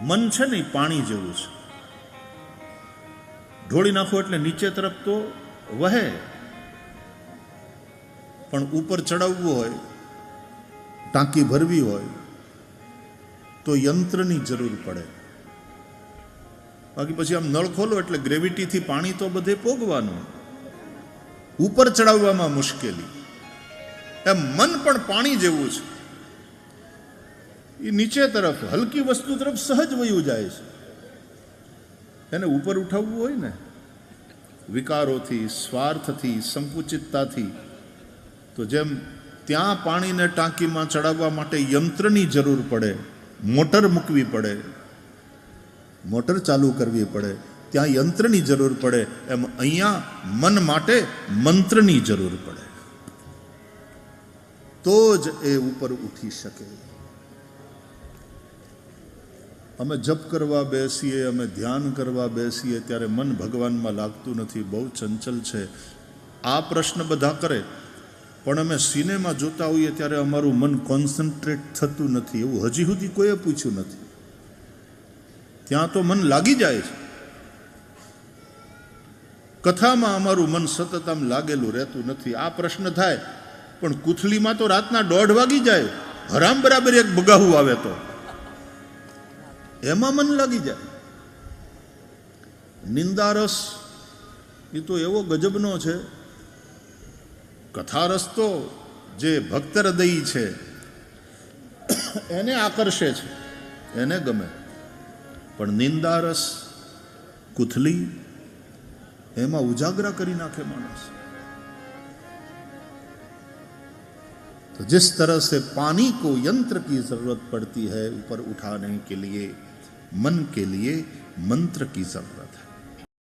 મન છે ને એ પાણી જેવું છે. ઢોળી નાખો એટલે નીચે તરફ તો વહે, પણ ઉપર ચડાવવું હોય, ટાંકી ભરવી હોય તો યંત્રની જરૂર પડે. બાકી પછી આમ નળ ખોલો એટલે ગ્રેવિટીથી પાણી તો બધે પોગવાનું, ઉપર ચડાવવામાં મુશ્કેલી. એમ મન પણ પાણી જેવું છે. એ નીચે તરફ હલકી વસ્તુ તરફ સહજ વયું જાય છે. એને ઉપર ઉઠાવવું હોય ને વિકારોથી, સ્વાર્થથી, સંકુચિતતાથી, તો જેમ ત્યાં પાણીને ટાંકીમાં ચડાવવા માટે યંત્રની જરૂર પડે, મોટર મૂકવી પડે, મોટર ચાલુ કરવી પડે, ત્યાં યંત્રની જરૂર પડે, એમ અહીંયા મન માટે મંત્રની જરૂર પડે, તો જ એ ઉપર ઉઠી શકે. અમે જપ કરવા બેસીએ, અમે ધ્યાન કરવા બેસીએ ત્યારે મન ભગવાનમાં લાગતું નથી, બહુ ચંચલ છે. આ પ્રશ્ન બધા કરે, પણ અમે સિનેમા જોતા હોઈએ ત્યારે અમારું મન કોન્સન્ટ્રેટ થતું નથી, એવું હજી સુધી કોઈએ પૂછ્યું નથી. ત્યાં તો મન લાગી જાય છે. કથામાં અમારું મન સતત આમ લાગેલું રહેતું નથી. આ પ્રશ્ન થાય, પણ કુથલીમાં તો રાતના 1:30 વાગી જાય, હરામ બરાબર એક બગાહું આવે તો એમાં મન લાગી જાય. નિંદારસ એ તો એવો ગજબનો છે. કથારસ તો જે ભક્ત હૃદયી છે એને આકર્ષે છે, એને ગમે. પણ નિંદારસ, કુથલી, એમાં ઉજાગરા કરી નાખે માણસ. तो जिस तरह से पानी को यंत्र की जरूरत पड़ती है ऊपर उठाने के लिए, मन के लिए मंत्र की जरूरत.